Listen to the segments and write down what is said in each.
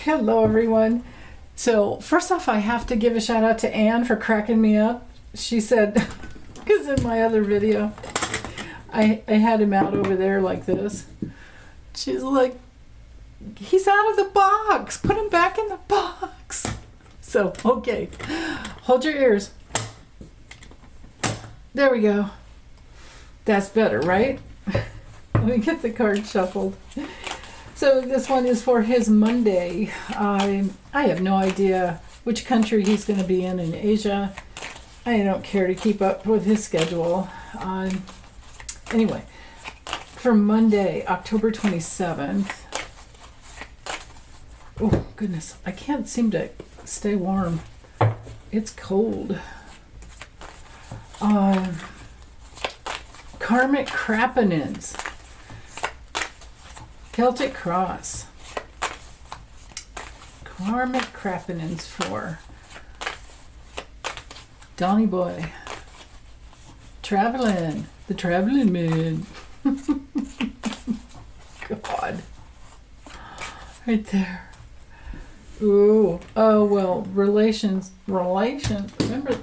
Hello, everyone. So, first off, I have to give a shout out to Anne for cracking me up. She said, because in my other video, I had him out over there like this. She's like, he's out of the box. Put him back in the box. So, okay. Hold your ears. There we go. That's better, right? Let me get the card shuffled. So this one is for his Monday. I have no idea which country he's going to be in Asia. I don't care to keep up with his schedule. Anyway, for Monday, October 27th. Oh, goodness. I can't seem to stay warm. It's cold. Karmic Krappenins. Celtic Cross. Karmic Krappenins for Donny Boy. Traveling. The traveling man. God. Right there. Ooh. Oh, well, relations. Remember,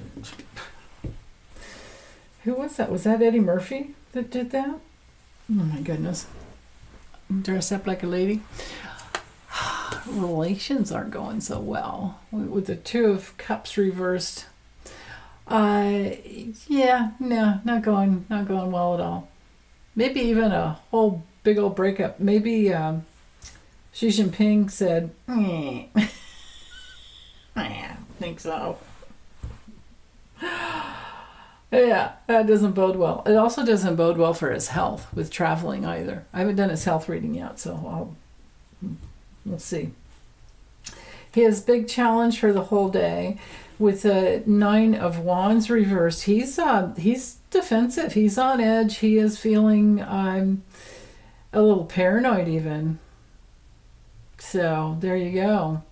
who was that? Was that Eddie Murphy that did that? Oh, my goodness. Dress up like a lady. Relations aren't going so well with the Two of Cups reversed. Yeah, no, not going well at all. Maybe even a whole big old breakup. Maybe Xi Jinping said, I don't think so. Yeah, that doesn't bode well. It also doesn't bode well for his health with traveling either. I haven't done his health reading yet, so we'll see. His big challenge for the whole day with the Nine of Wands reversed. He's defensive. He's on edge. He is feeling a little paranoid even. So there you go.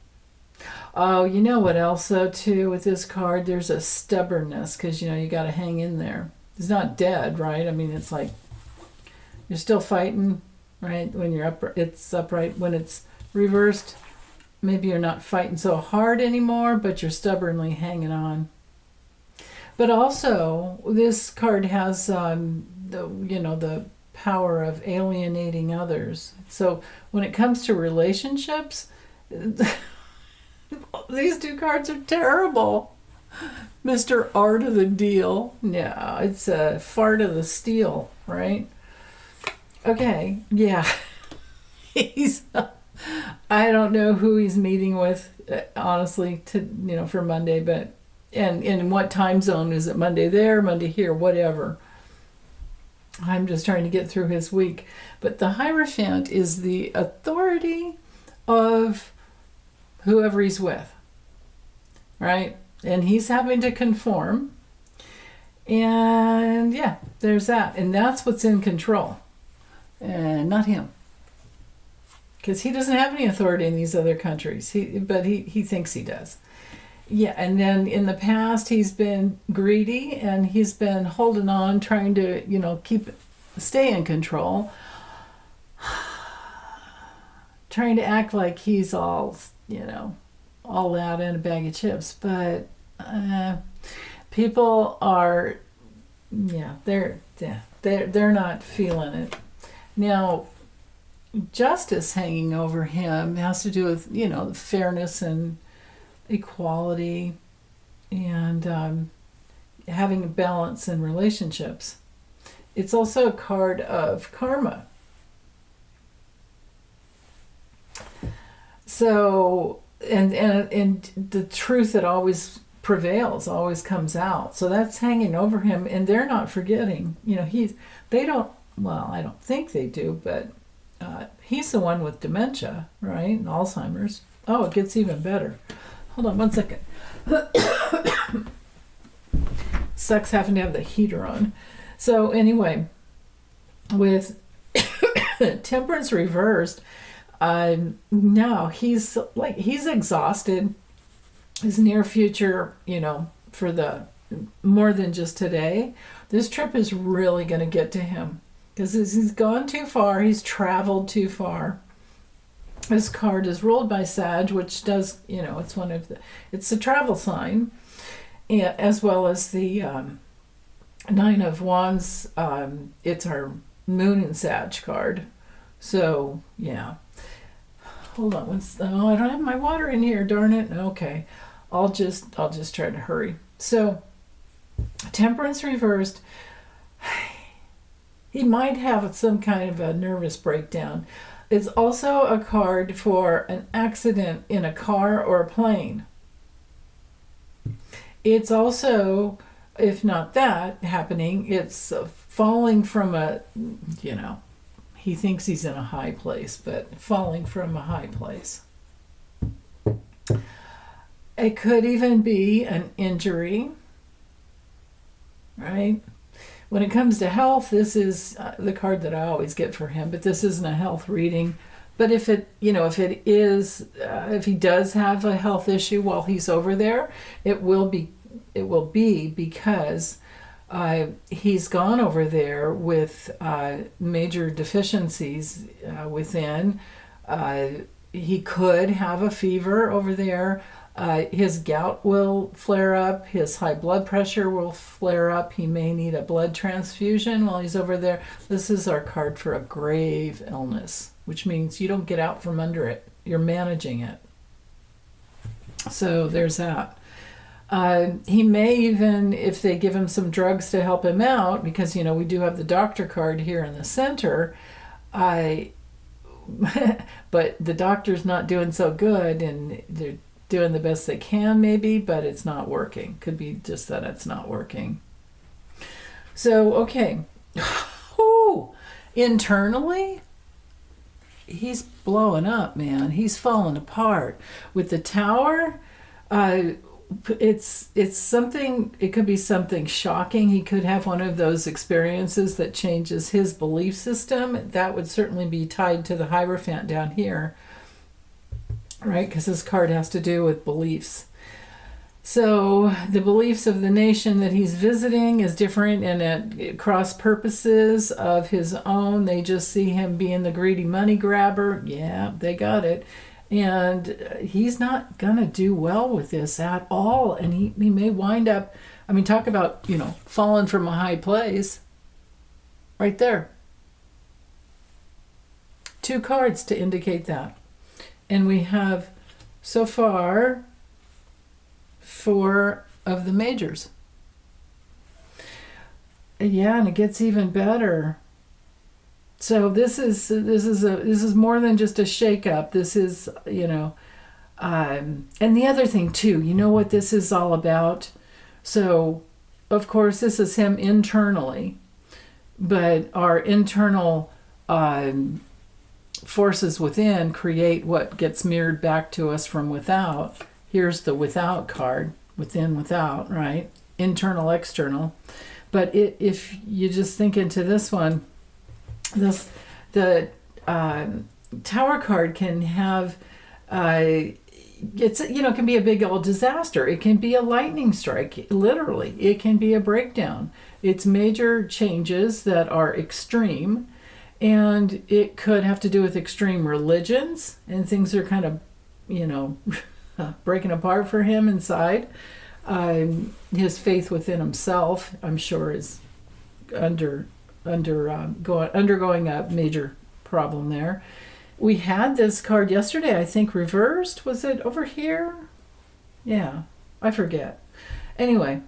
Oh, you know what else, though, too, with this card? There's a stubbornness because, you got to hang in there. It's not dead, right? I mean, it's like you're still fighting, right? When you're up, it's upright. When it's reversed, maybe you're not fighting so hard anymore, but you're stubbornly hanging on. But also, this card has the power of alienating others. So when it comes to relationships, these two cards are terrible. Mr. Art of the Deal. No, it's a fart of the steel, right? Okay, yeah. I don't know who he's meeting with, honestly, for Monday, but and in what time zone is it? Monday there, Monday here, whatever. I'm just trying to get through his week. But the Hierophant is the authority of whoever he's with, right? And he's having to conform. And yeah, there's that. And that's what's in control. And not him. Because he doesn't have any authority in these other countries. But he thinks he does. Yeah, and then in the past, he's been greedy and he's been holding on, trying to, stay in control. Trying to act like he's all that in a bag of chips. But people are, they're not feeling it. Now, justice hanging over him has to do with, the fairness and equality and having a balance in relationships. It's also a card of karma. So, and the truth that always prevails always comes out. So that's hanging over him, and they're not forgetting. I don't think they do, but he's the one with dementia, right? And Alzheimer's. Oh, it gets even better. Hold on one second. Sucks having to have the heater on. So anyway, with Temperance reversed, no, he's exhausted. His near future, for the more than just today, this trip is really going to get to him because he's gone too far. He's traveled too far. This card is ruled by Sag, which does, it's a travel sign, as well as the Nine of Wands. It's our Moon and Sag card. So, yeah. Hold on. Oh, I don't have my water in here, darn it. Okay. I'll just try to hurry. So, Temperance reversed. He might have some kind of a nervous breakdown. It's also a card for an accident in a car or a plane. It's also, if not that happening, it's falling from he thinks he's in a high place, but falling from a high place. It could even be an injury, right? When it comes to health, this is the card that I always get for him, but this isn't a health reading. But if he does have a health issue while he's over there, it will be because he's gone over there with major deficiencies within. He could have a fever over there. His gout will flare up. His high blood pressure will flare up. He may need a blood transfusion while he's over there. This is our card for a grave illness, which means you don't get out from under it. You're managing it. So there's that. He may even, if they give him some drugs to help him out, because, we do have the doctor card here in the center, but the doctor's not doing so good, and they're doing the best they can maybe, but it's not working. Could be just that it's not working. So, okay. Ooh, internally, he's blowing up, man. He's falling apart. With the Tower, it's something, it could be something shocking. He could have one of those experiences that changes his belief system. That would certainly be tied to the Hierophant down here, right? Because this card has to do with beliefs. So the beliefs of the nation that he's visiting is different, and at cross purposes of his own. They just see him being the greedy money grabber. Yeah, they got it. And he's not going to do well with this at all. And he may wind up, talk about, falling from a high place. Right there. 2 cards to indicate that. And we have, so far, 4 of the majors. Yeah, and it gets even better. So this is more than just a shakeup. This is, and the other thing too, you know what this is all about? So, of course, this is him internally, but our internal forces within create what gets mirrored back to us from without. Here's the without card, within, without, right? Internal, external. But if you just think into this one, the Tower card can have, it can be a big old disaster. It can be a lightning strike, literally. It can be a breakdown. It's major changes that are extreme, and it could have to do with extreme religions, and things are kind of, breaking apart for him inside. His faith within himself, I'm sure, is undergoing a major problem there. We had this card yesterday, I think, reversed. Was it over here? Yeah, I forget. Anyway,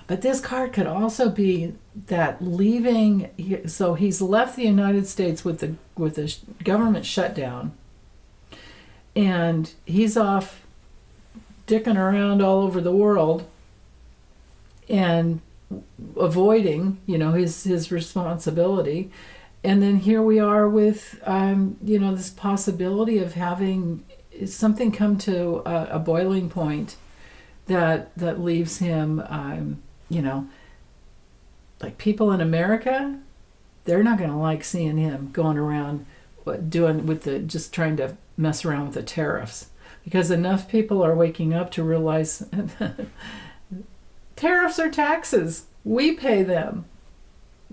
but this card could also be that leaving. So he's left the United States with the government shutdown, and he's off dicking around all over the world and avoiding, his responsibility. And then here we are with, this possibility of having something come to a boiling point that leaves him, like people in America, they're not going to like seeing him going around just trying to mess around with the tariffs, because enough people are waking up to realize tariffs are taxes. We pay them.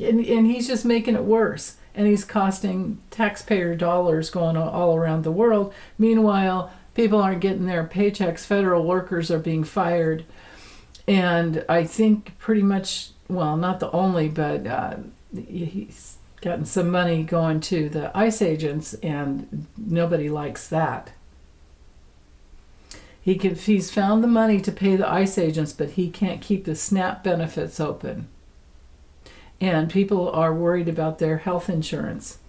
And he's just making it worse. and he's costing taxpayer dollars going all around the world. Meanwhile, people aren't getting their paychecks. Federal workers are being fired. And I think pretty much, well, not the only, but he's gotten some money going to the ICE agents, and nobody likes that. He's found the money to pay the ICE agents, but he can't keep the SNAP benefits open. And people are worried about their health insurance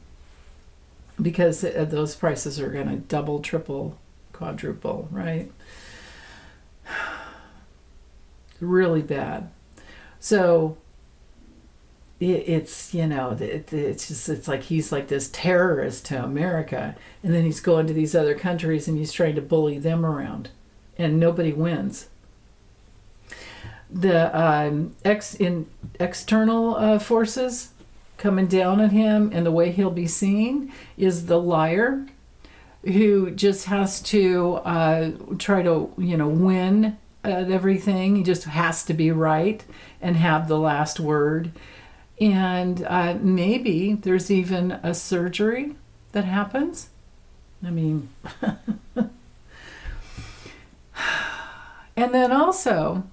because those prices are going to double, triple, quadruple, right? Really bad. So it's like he's like this terrorist to America, and then he's going to these other countries and he's trying to bully them around, and nobody wins. The external forces coming down at him, and the way he'll be seen is the liar who just has to try to win at everything. He just has to be right and have the last word. And maybe there's even a surgery that happens. I mean, and then also,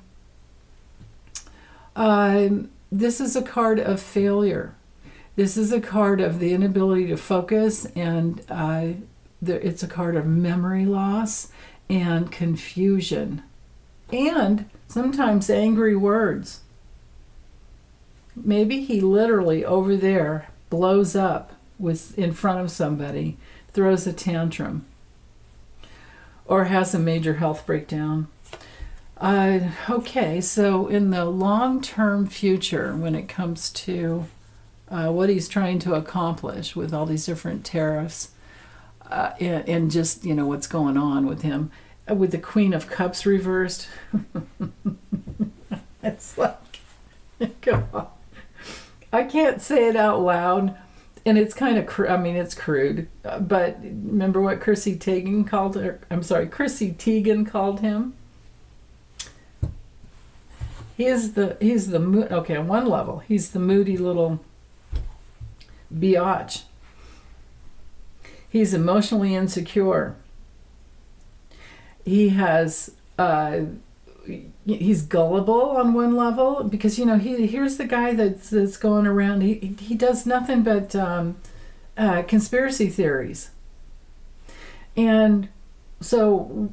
this is a card of failure. This is a card of the inability to focus, and it's a card of memory loss and confusion, and sometimes angry words. Maybe he literally over there blows up in front of somebody, throws a tantrum, or has a major health breakdown. Okay, so in the long-term future, when it comes to what he's trying to accomplish with all these different tariffs, and just, what's going on with him, with the Queen of Cups reversed, it's like, come on. I can't say it out loud, and it's kind of, it's crude, but remember what Chrissy Teigen called him? He's the okay, on one level, he's the moody little biatch. He's emotionally insecure. He has he's gullible on one level, because here's the guy that's going around. He does nothing but conspiracy theories, and so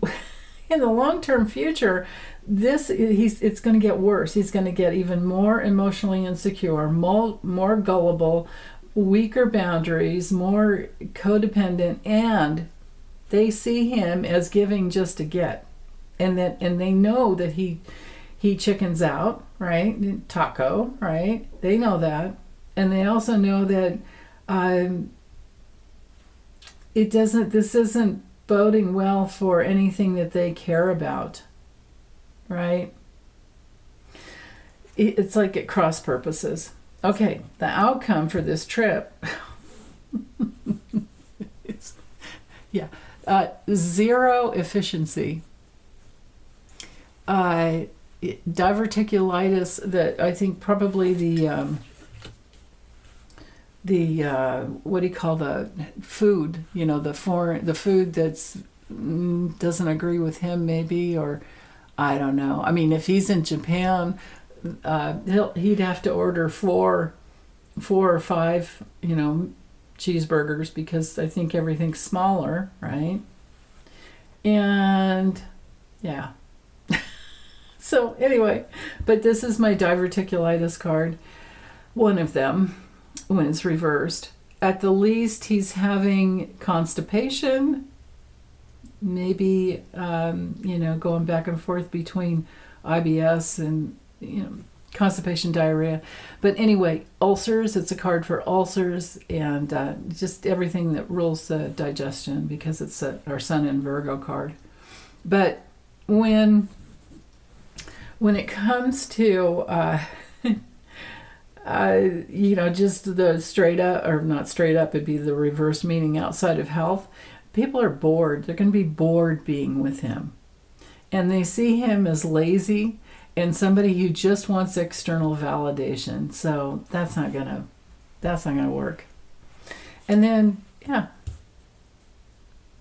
in the long-term future, it's going to get worse. He's going to get even more emotionally insecure, more gullible, weaker boundaries, more codependent, and they see him as giving just to get. And they know that he chickens out, right? Taco, right? They know that. And they also know that this isn't boding well for anything that they care about, right? It's like at cross purposes. Okay, the outcome for this trip, zero efficiency. Diverticulitis, that I think probably the what do you call the food, the food that's doesn't agree with him, maybe, or I don't know. I mean, if he's in Japan, he'd have to order four or five, cheeseburgers, because I think everything's smaller, right? And yeah. So anyway, but this is my diverticulitis card, one of them, when it's reversed. At the least, he's having constipation, maybe, going back and forth between IBS and, constipation, diarrhea. But anyway, ulcers, it's a card for ulcers, and just everything that rules the digestion, because it's our Sun in Virgo card. But when it comes to, just the straight up, or not straight up, it'd be the reverse meaning outside of health, people are bored. They're going to be bored being with him. And they see him as lazy and somebody who just wants external validation. So that's not gonna work. And then, yeah,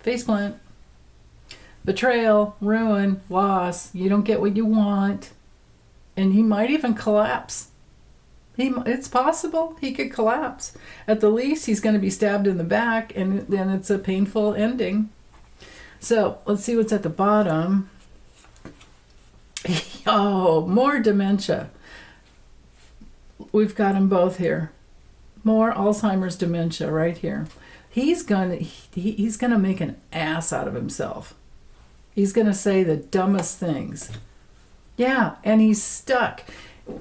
faceplant. Betrayal, ruin, loss. You don't get what you want. And he might even collapse. It's possible he could collapse. At the least, he's going to be stabbed in the back, and then it's a painful ending. So let's see what's at the bottom. Oh, more dementia. We've got them both here. More Alzheimer's dementia right here. He's gonna make an ass out of himself. He's gonna say the dumbest things. Yeah, and he's stuck.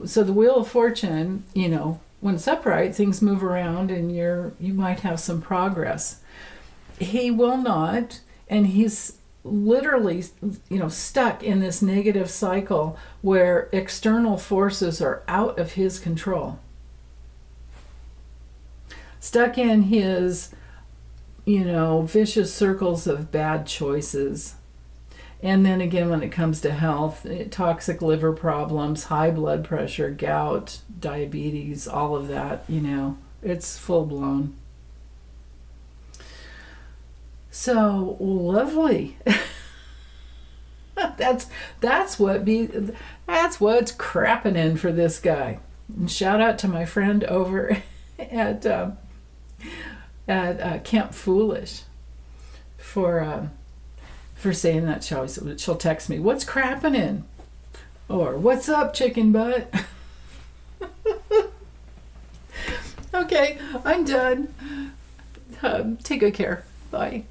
So the Wheel of Fortune, when it's upright, things move around and you might have some progress. He will not, and he's literally, stuck in this negative cycle where external forces are out of his control. Stuck in his, vicious circles of bad choices. And then again, when it comes to health, toxic liver problems, high blood pressure, gout, diabetes, all of that, it's full blown. So lovely. That's what's Krappenin for this guy. And shout out to my friend over at Camp Foolish for saying that. She'll text me, "What's Krappenin?" or "What's up, chicken butt?" Okay, I'm done. Take good care. Bye.